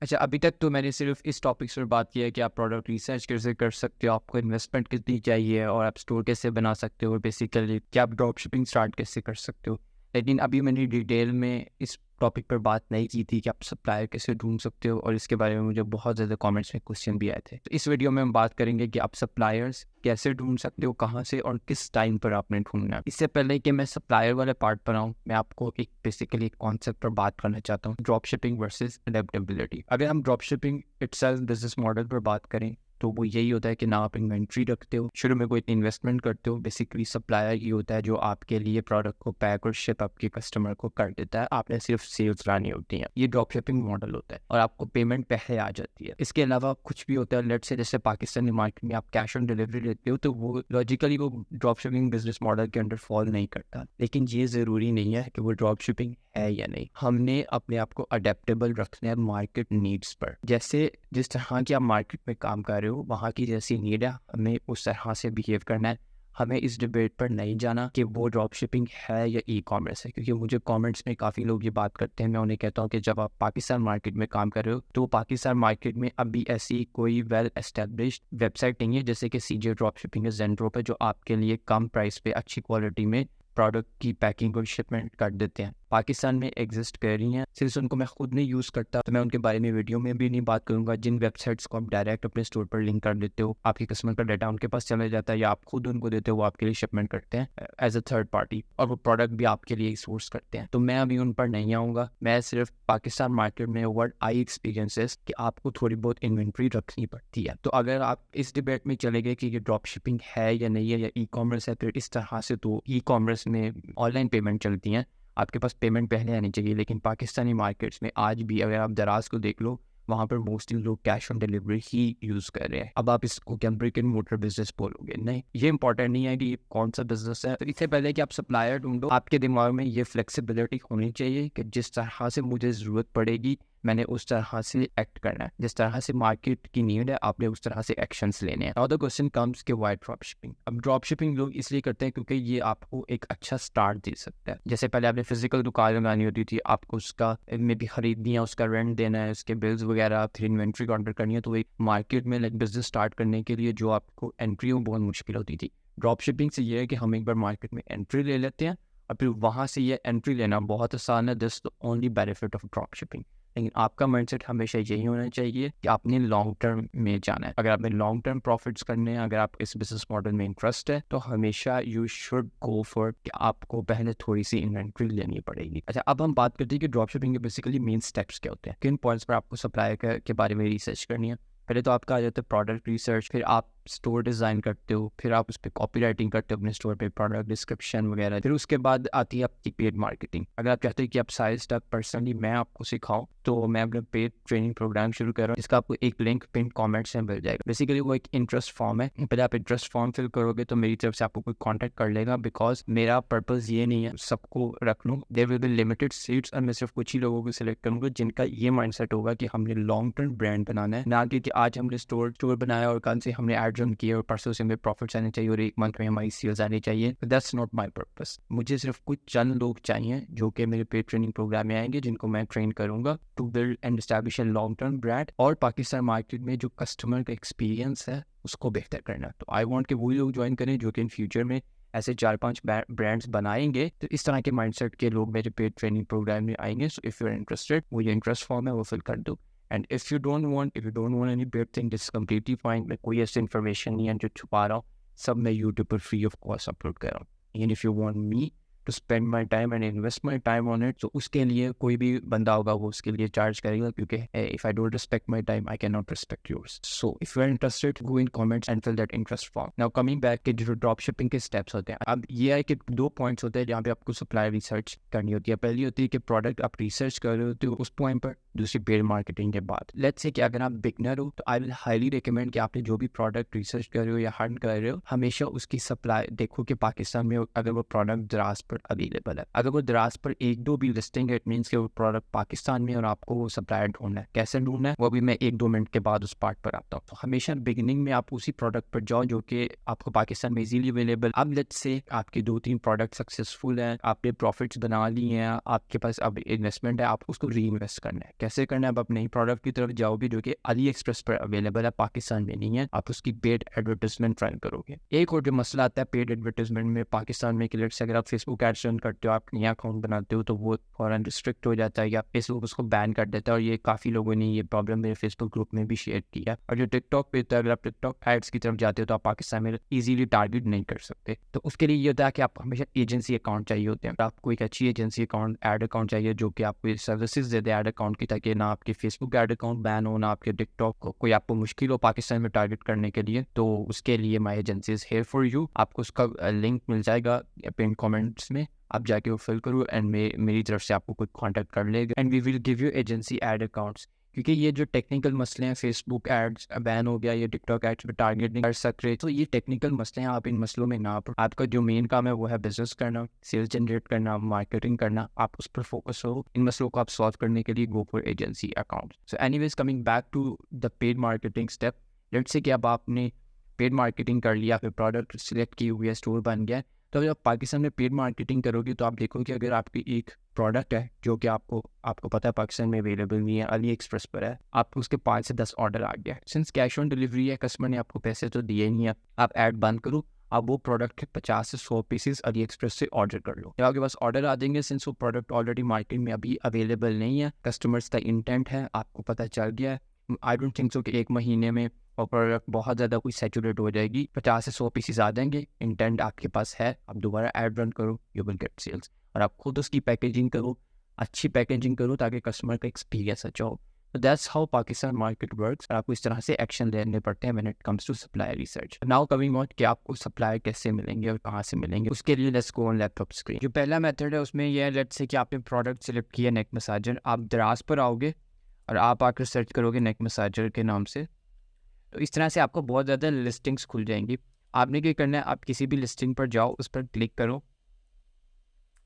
अच्छा, अभी तक तो मैंने सिर्फ इस टॉपिक्स पर बात की है कि आप प्रोडक्ट रिसर्च कैसे कर सकते हो, आपको इन्वेस्टमेंट कितनी चाहिए और आप स्टोर कैसे बना सकते हो, बेसिकली कि आप ड्रॉप शिपिंग स्टार्ट कैसे कर सकते हो। लेकिन अभी मैंने डिटेल में इस टॉपिक पर बात नहीं की थी कि आप सप्लायर कैसे ढूंढ सकते हो, और इसके बारे में मुझे बहुत ज़्यादा कमेंट्स में क्वेश्चन भी आए थे। तो इस वीडियो में हम बात करेंगे कि आप सप्लायर्स कैसे ढूंढ सकते हो, कहाँ से और किस टाइम पर आपने ढूंढना है। इससे पहले कि मैं सप्लायर वाले पार्ट पर आऊँ, मैं आपको एक बेसिकली कॉन्सेप्ट पर बात करना चाहता हूँ, ड्रॉप शिपिंग वर्सेज अडेप्टेबिलिटी। अगर हम drop shipping itself business model पर बात करें तो वो यही होता है कि ना आप इन्वेंट्री रखते हो, शुरू में कोई इन्वेस्टमेंट करते हो। बेसिकली सप्लायर ये होता है जो आपके लिए प्रोडक्ट को पैक और शिप आपके कस्टमर को कर देता है, आपने सिर्फ सेल्स लानी होती है। ये ड्रॉप शिपिंग मॉडल होता है और आपको पेमेंट पहले आ जाती है। इसके अलावा कुछ भी होता है, लेट से जैसे पाकिस्तानी मार्केट में आप कैश ऑन डिलीवरी लेते हो, तो वो लॉजिकली वो ड्रॉप शिपिंग बिजनेस मॉडल के अंडर फॉल नहीं करता। लेकिन ये ज़रूरी नहीं है कि वो ड्रॉप शिपिंग है या नहीं। हमने अपने आप को अडेप्टेबल रखना है मार्केट नीड्स पर। जैसे जिस तरह की आप मार्केट में काम कर रहे हो, वहाँ की जैसी नीड है, हमें उस तरह से बिहेव करना है। हमें इस डिबेट पर नहीं जाना कि वो ड्रॉप शिपिंग है या ई कॉमर्स है, क्योंकि मुझे कमेंट्स में काफ़ी लोग ये बात करते हैं। मैं उन्हें कहता हूँ कि जब आप पाकिस्तान मार्केट में काम कर रहे हो, तो पाकिस्तान मार्केट में अभी ऐसी कोई वेल एस्टेब्लिश्ड वेबसाइट नहीं है जैसे कि सीजे ड्रॉप शिपिंग या जेंड्रो पे, जो आपके लिए कम प्राइस पे अच्छी क्वालिटी में प्रोडक्ट की पैकिंग और शिपमेंट कर देते हैं। पाकिस्तान में एग्जिस्ट कर रही हैं, सिर्फ उनको मैं खुद नहीं यूज़ करता, तो मैं उनके बारे में वीडियो में भी नहीं बात करूंगा। जिन वेबसाइट्स को आप डायरेक्ट अपने स्टोर पर लिंक कर देते हो, आपके कस्टमर का डाटा उनके पास चला जाता है या आप खुद उनको देते हो, वो आपके लिए शिपमेंट करते हैं एज अ थर्ड पार्टी, और वो प्रोडक्ट भी आपके लिए सोर्स करते हैं। तो मैं अभी उन पर नहीं आऊँगा। मैं सिर्फ पाकिस्तान मार्केट में वर्ड आई एक्सपीरियंसेस कि आपको थोड़ी बहुत इन्वेंट्री रखनी पड़ती है। तो अगर आप इस डिबेट में चले गए कि ये ड्रॉप शिपिंग है या नहीं है या ई कॉमर्स है, फिर इस तरह से तो ई कॉमर्स में ऑनलाइन पेमेंट चलती हैं, आपके पास पेमेंट पहले आनी चाहिए। लेकिन पाकिस्तानी मार्केट्स में आज भी अगर आप दराज को देख लो, वहाँ पर मोस्टली लोग cash on delivery he use कर रहे हैं। अब आप इसको क्या ब्रिक एंड मोटर बिजनेस बोलोगे? नहीं, ये इंपॉर्टेंट नहीं है कि कौन सा बिजनेस है। तो इससे पहले कि आप सप्लायर ढूंढो, आपके दिमाग में ये फ्लेक्सिबिलिटी होनी चाहिए कि जिस तरह से मुझे ज़रूरत पड़ेगी, मैंने उस तरह से एक्ट करना है। जिस तरह से मार्केट की नीड है, आपने उस तरह से एक्शंस लेने हैं। नाउ द क्वेश्चन कम्स के व्हाई ड्रॉप शिपिंग। अब ड्रॉप शिपिंग लोग इसलिए करते हैं क्योंकि ये आपको एक अच्छा स्टार्ट दे सकता है। जैसे पहले आपने फिजिकल दुकान लगानी होती थी, आपको उसका में भी खरीदनी है, उसका रेंट देना है, उसके बिल्स वगैरह, फिर इन्वेंट्री काउंटर करनी है। तो एक मार्केट में लाइक बिजनेस स्टार्ट करने के लिए जो आपको एंट्री हो बहुत मुश्किल होती थी। ड्रॉप शिपिंग से ये है कि हम एक बार मार्केट में एंट्री ले लेते हैं और फिर वहाँ से ये एंट्री लेना बहुत आसान है। This the only benefit of drop shipping. लेकिन आपका माइंडसेट हमेशा यही होना चाहिए कि आपने लॉन्ग टर्म में जाना है। अगर आपने लॉन्ग टर्म प्रॉफिट्स करने हैं, अगर आप इस बिजनेस मॉडल में इंटरेस्ट है, तो हमेशा यू शुड गो फॉर कि आपको पहले थोड़ी सी इन्वेंट्री लेनी पड़ेगी। अच्छा, अब हम बात करते हैं कि ड्रॉप शिपिंग के बेसिकली मेन स्टेप्स क्या होते हैं, किन पॉइंट्स पर आपको सप्लायर के बारे में रिसर्च करनी है। पहले तो आपका आ जाता है प्रोडक्ट रिसर्च, फिर आप स्टोर डिज़ाइन करते हो, फिर आप उस पर कॉपी राइटिंग करते हो अपने स्टोर पे, प्रोडक्ट डिस्क्रिप्शन वगैरह। फिर उसके बाद आती है आपकी पेड मार्केटिंग। अगर आप चाहते हैं कि आप सारे स्टेप पर्सनली मैं आपको सिखाऊं, तो मैं अपना पेड ट्रेनिंग प्रोग्राम शुरू कर रहा हूँ, जिसका आपको एक लिंक पिन कमेंट्स में मिल जाएगा। बेसिकली वो एक इंटरेस्ट फॉर्म है। पहले आप इंटरेस्ट फॉर्म फिल करोगे तो मेरी तरफ से आपको कोई कॉन्टैक्ट कर लेगा, बिकॉज मेरा पर्पज़ ये नहीं है सबको रख लूँ। There will be limited seats और मैं सिर्फ कुछ ही लोगों को सिलेक्ट करूँगा जिनका ये माइंडसेट होगा कि हमने लॉन्ग टर्म ब्रांड बनाना है, ना कि आज हमने स्टोर बनाया और कल से हमने एड रन किया और परसों से हमें प्रॉफिट्स आने चाहिए और एक मंथ में हमारी सेल्स आनी चाहिए। That's not my purpose. मुझे सिर्फ कुछ चंद लोग चाहिए जो कि मेरे पेड ट्रेनिंग प्रोग्राम में आएंगे, जिनको मैं ट्रेन करूंगा to build and establish a long term brand और पाकिस्तान मार्केट में जो कस्टमर का एक्सपीरियंस है उसको बेहतर करना। तो आई वांट कि वही लोग ज्वाइन करें जो कि इन फ्यूचर में ऐसे 4-5 ब्रांड्स बनाएंगे। तो इस तरह के माइंडसेट के लोग मेरे पेड ट्रेनिंग प्रोग्राम में आएंगे। So if you are interested, वो जो इंटरेस्ट फॉर्म है वो फिल कर दो। And if you don't want any paid thing, this completely fine. मैं कोई ऐसी इन्फॉर्मेशन नहीं है जो छुपा रहा हूँ, सब मैं यूट्यूब पर फ्री ऑफ कॉस्ट अपलोड कर रहा हूँ। And if you want me to spend my time and invest my time on it, तो उसके लिए कोई भी बंदा होगा वो उसके लिए चार्ज करेगा, क्योंकि if I don't respect my time I can not respect yours. So if you are interested, go in comments and fill that interest form. Now coming back के जो ड्रॉप शिपिंग के स्टेप्स होते हैं, अब ये है कि 2 पॉइंट्स होते हैं जहाँ पे आपको सप्लाई रिसर्च करनी होती है। पहली होती है कि प्रोडक्ट आप रिसर्च कर रहे होते हो उस पॉइंट पर, दूसरी पेड मार्केटिंग के बाद। लेट्स से कि अगर आप बिगनर हो तो आई विल हाईली रिकमेंड कि आपने जो भी प्रोडक्ट रिसर्च कर रहे हो या हंट कर रहे हो, हमेशा उसकी सप्लाई देखो कि पाकिस्तान में अगर वो प्रोडक्ट दराज पर अवेलेबल है। अगर वो दराज पर 1-2 भी लिस्टिंग है, इट मीन्स कि वो प्रोडक्ट पाकिस्तान में और आपको वो सप्लायर ढूंढना है। कैसे ढूंढना है वो भी मैं 1-2 मिनट के बाद उस पार्ट पर आता हूँ। तो हमेशा बिगिनिंग में आप उसी प्रोडक्ट पर जाओ जो कि आपको पाकिस्तान में इजीली अवेलेबल। अब लेट्स से आपके 2-3 प्रोडक्ट सक्सेसफुल हैं, आपने प्रॉफिट्स बना लिए हैं, आपके पास अब इन्वेस्टमेंट है, आप उसको री इन्वेस्ट करना है। कैसे करना है, आप अपने ही प्रोडक्ट की तरफ जाओगे जो कि अली एक्सप्रेस पर अवेलेबल है, पाकिस्तान में नहीं है। आप उसकी पेड एडवर्टाइजमेंट रन करोगे। एक और जो मसला आता है पेड एडवर्टाइजमेंट में पाकिस्तान में, कि अगर आप फेसबुक एड्स रन करते हो, आप नया अकाउंट बनाते हो, तो वो फौरन रिस्ट्रिक्ट हो जाता है या फेसबुक उसको बैन कर देता है। और ये काफ़ी लोगों ने ये प्रॉब्लम मेरे फेसबुक ग्रुप में भी शेयर किया। और जो टिकटॉक पे होता है, अगर आप टिकटॉक एड्स की तरफ जाते हो तो आप पाकिस्तान में ईजिली टारगेट नहीं कर सकते। तो उसके लिए ये होता है कि आपको हमेशा एजेंसी अकाउंट चाहिए होते हैं। आपको एक अच्छी एजेंसी अकाउंट, एड अकाउंट चाहिए जो कि आपको services they they ad account की, ताकि ना आपके फेसबुक एड अकाउंट बैन हो, ना आपके टिकटॉक को कोई आपको मुश्किल हो पाकिस्तान में टारगेट करने के लिए। तो उसके लिए my agency is here for you. आपको उसका लिंक मिल जाएगा पिन कमेंट्स में, आप जाके वो फिल करो एंड मेरी तरफ से आपको कोई कांटेक्ट कर लेगा and we will give you agency ad accounts. क्योंकि ये जो टेक्निकल मसले हैं, फेसबुक एड्स बैन हो गया, ये टिकटॉक एड्स पे टारगेट नहीं कर सक रहे, तो ये टेक्निकल मसले हैं, आप इन मसलों में ना पड़ो। आपका जो मेन काम है वो है बिजनेस करना, सेल्स जनरेट करना, मार्केटिंग करना, आप उस पर फोकस हो। इन मसलों को आप सॉल्व करने के लिए go for agency account. So anyways, coming back to the paid marketing step, let's say कि अब आपने पेड मार्केटिंग कर लिया, फिर प्रोडक्ट सिलेक्ट की हुई है, स्टोर बन गया। तो जब पाकिस्तान में पेड मार्केटिंग करोगे तो आप देखो कि अगर आपकी एक प्रोडक्ट है जो कि आपको पता है पाकिस्तान में अवेलेबल नहीं है, अली एक्सप्रेस पर है, आपको उसके 5 से 10 ऑर्डर आ गया। सिंस कैश ऑन डिलीवरी है, कस्टमर ने आपको पैसे तो दिए नहीं है, आप ऐड बंद करो, आप वो प्रोडक्ट के 50 से 100 पीसेस अली एक्सप्रेस से ऑर्डर कर लो। जब आपके पास ऑर्डर आ जाएंगे, सिंस वो प्रोडक्ट ऑलरेडी मार्केट में अभी अवेलेबल नहीं है, कस्टमर्स का इंटेंट है, आपको पता चल गया है, आई डोंट थिंक सो कि एक महीने में और प्रोडक्ट बहुत ज़्यादा कोई सैचुरेट हो जाएगी, 50 से 100 पीसेस आ जाएंगे, इंटेंट आपके पास है, आप दोबारा ऐड रन करो, यू विल गेट सेल्स। और आप खुद उसकी पैकेजिंग करो, अच्छी पैकेजिंग करो ताकि कस्टमर का एक्सपीरियंस अच्छा हो। तो that's how Pakistan market works. और आपको इस तरह से एक्शन लेने पड़ते हैं when it comes to supplier research. Now coming on कि आपको सप्लायर कैसे मिलेंगे और कहाँ से मिलेंगे, उसके लिए let's go on laptop screen. जो पहला मेथड है उसमें यह है, लेट्स से कि आपने प्रोडक्ट सेलेक्ट किया नेक मसाजर, आप दराज पर आओगे और आप आकर सर्च करोगे नेक मसाजर के नाम से। तो इस तरह से आपको बहुत ज़्यादा लिस्टिंग्स खुल जाएंगी। आपने क्या करना है, आप किसी भी लिस्टिंग पर जाओ, उस पर क्लिक करो।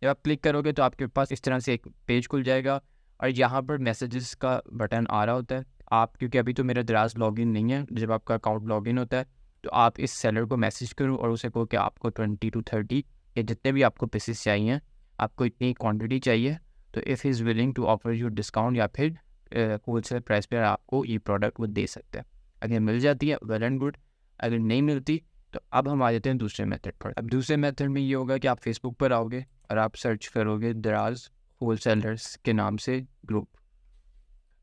जब आप क्लिक करोगे तो आपके पास इस तरह से एक पेज खुल जाएगा और यहाँ पर मैसेजेस का बटन आ रहा होता है। आप, क्योंकि अभी तो मेरा दराज लॉगिन नहीं है, जब आपका अकाउंट लॉगिन होता है तो आप इस सेलर को मैसेज करो और उसे कहो कि आपको 20 to 30 या जितने भी आपको पीसेस चाहिए, आपको इतनी क्वांटिटी चाहिए, तो if is willing to offer you discount या फिर होलसेल प्राइस पर आपको ये प्रोडक्ट वो दे सकते हैं। अगर मिल जाती है वेल एंड गुड, अगर नहीं मिलती तो अब हम आ जाते हैं दूसरे मेथड पर। अब दूसरे मेथड में ये होगा कि आप फेसबुक पर आओगे और आप सर्च करोगे दराज होलसेलर्स के नाम से ग्रुप।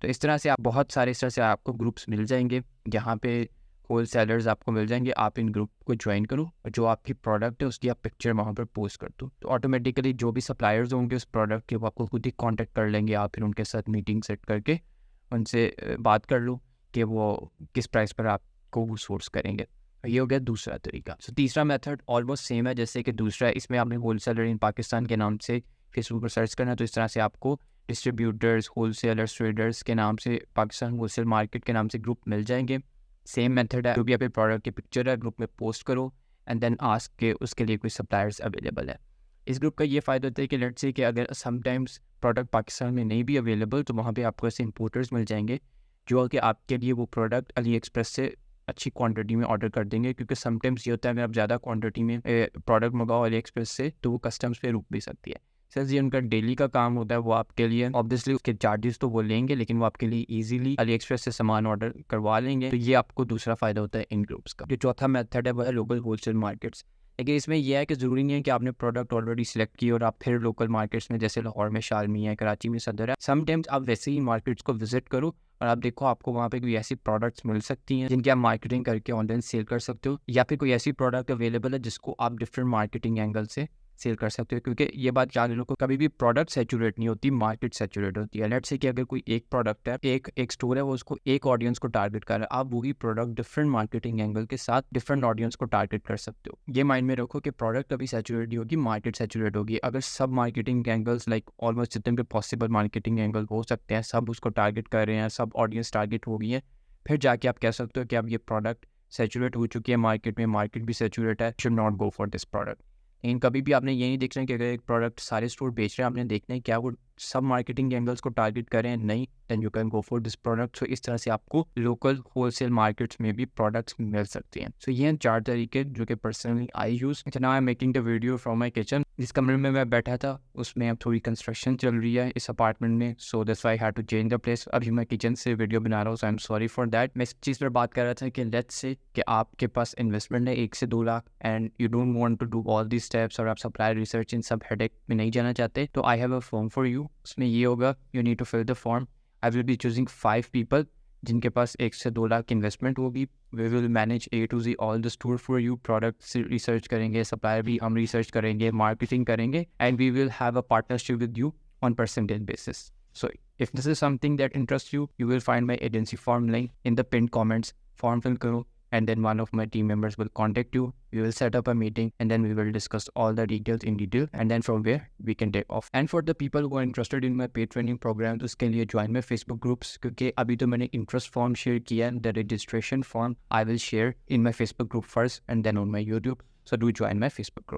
तो इस तरह से आप बहुत सारे, इस तरह से आपको ग्रुप्स मिल जाएंगे जहाँ पे होलसेलर्स आपको मिल जाएंगे। आप इन ग्रुप को ज्वाइन करो और जो आपकी प्रोडक्ट है उसकी आप पिक्चर वहाँ पर पोस्ट कर दो, तो ऑटोमेटिकली जो भी सप्लायर्स होंगे उस प्रोडक्ट के वो आपको खुद ही कॉन्टेक्ट कर लेंगे। आप फिर उनके साथ मीटिंग सेट करके उनसे बात कर लो कि वो किस प्राइस पर आपको वो सोर्स करेंगे। ये हो गया दूसरा तरीका। सो तीसरा मेथड ऑलमोस्ट सेम है जैसे कि दूसरा है। इसमें आपने होलसेलर इन पाकिस्तान के नाम से फेसबुक पर सर्च करना है, तो इस तरह से आपको डिस्ट्रीब्यूटर्स, होलसेलर्स, ट्रेडर्स के नाम से, पाकिस्तान होलसेल मार्केट के नाम से ग्रुप मिल जाएंगे। सेम मेथड है, जो भी आपके प्रोडक्ट की पिक्चर है ग्रुप में पोस्ट करो एंड देन आस्क के उसके लिए कोई सप्लायर्स अवेलेबल है। इस ग्रुप का ये फ़ायदा होता है कि लेट्स से कि अगर समटाइम्स प्रोडक्ट पाकिस्तान में नहीं भी अवेलेबल, तो वहाँ पे आपको ऐसे इंपोर्टर्स मिल जाएंगे जो कि आपके लिए वो प्रोडक्ट अली एक्सप्रेस से अच्छी क्वांटिटी में ऑर्डर कर देंगे। क्योंकि समटाइम्स ये होता है अगर आप ज़्यादा क्वांटिटी में प्रोडक्ट मंगाओ अली एक्सप्रेस से तो वो कस्टम्स पे रुक भी सकती है। सर ये उनका डेली का काम होता है, वो आपके लिए ऑब्वियसली उसके चार्जेस तो वो लेंगे, लेकिन वो आपके लिए इजीली अली एक्सप्रेस से सामान ऑर्डर करवा लेंगे। तो ये आपको दूसरा फ़ायदा होता है इन ग्रुप्स का। जो चौथा मेथड है वो है लोकल होलसेल मार्केट्स। लेकिन इसमें यह है कि ज़रूरी नहीं है कि आपने प्रोडक्ट ऑलरेडी सिलेक्ट किया और आप फिर लोकल मार्केट्स में, जैसे लाहौर में शालमी है, कराची में सदर है, समटाइम्स आप वैसे ही मार्केट्स को विजिट करो और आप देखो आपको वहाँ पे कोई ऐसी प्रोडक्ट्स मिल सकती हैं जिनकी आप मार्केटिंग करके ऑनलाइन सेल कर सकते हो, या फिर कोई ऐसी प्रोडक्ट अवेलेबल है जिसको आप डिफरेंट मार्केटिंग एंगल से सेल कर सकते हो। क्योंकि ये बात याद रखो, कभी भी प्रोडक्ट सैचुरेट नहीं होती, मार्केट सैचुरेट होती है। लेट्स से कि अगर कोई एक प्रोडक्ट है, एक स्टोर है, वो उसको एक ऑडियंस को टारगेट कर रहा है, आप वही प्रोडक्ट डिफरेंट मार्केटिंग एंगल के साथ डिफरेंट ऑडियंस को टारगेट कर सकते हो। ये माइंड में रखो कि प्रोडक्ट कभी सैचुरेट नहीं होगी, मार्केट सैचुरेट होगी। अगर सब मार्केटिंग एंगल्स लाइक ऑलमोस्ट जितने भी पॉसिबल मार्केटिंग एंगल हो सकते हैं सब उसको टारगेट कर रहे हैं, सब ऑडियंस टारगेट हो गई है, फिर जाके आप कह सकते हो कि अब ये प्रोडक्ट सैचुरेट हो चुकी है मार्केट में, मार्केट भी सैचुरेट है, should not go for this product. लेकिन कभी भी आपने ये नहीं देखना कि अगर एक प्रोडक्ट सारे स्टोर बेच रहे हैं, आपने देखना है क्या वो सब मार्केटिंग एंगल्स को टारगेट करें, नहीं then you can go for this product. So इस तरह से आपको लोकल होलसेल मार्केट्स में भी प्रोडक्ट्स मिल सकती हैं। सो ये हैं 4 तरीके जो कि personally I use. Now I am making the video from my kitchen. जिस कमरे में मैं बैठा था उसमें अब थोड़ी कंस्ट्रक्शन चल रही है इस अपार्टमेंट में, so that's why I had to change the place. अभी मैं किचन से वीडियो बना रहा हूँ, so I am sorry for that. मैं इस चीज़ पर बात कर रहा था कि लेट्स से कि आपके पास इन्वेस्टमेंट है 1 से 2 lakh and you don't want to do all the steps और आप सप्लायर रिसर्च इन सब हेडेक में नहीं जाना चाहते, तो I have a form for you. उसमें ये होगा, you need to fill the form. I will be choosing 5 people जिनके पास 1 से 2 लाख इन्वेस्टमेंट होगी। We will manage A to Z all the store for you. Product research करेंगे, supplier भी हम रिसर्च करेंगे, मार्केटिंग करेंगे, and we will have a partnership with you on percentage basis. So if this is something that interests you, you will find my agency form link in the pinned comments. Form fill karo, and then one of my team members will contact you. We will set up a meeting, and then we will discuss all the details in detail, and then from where we can take off. And for the people who are interested in my paid training program, तो उसके लिए join my Facebook groups, क्योंकि अभी तो मैंने interest form share किया है, the registration form I will share in my Facebook group first, and then on my YouTube. So do join my Facebook group.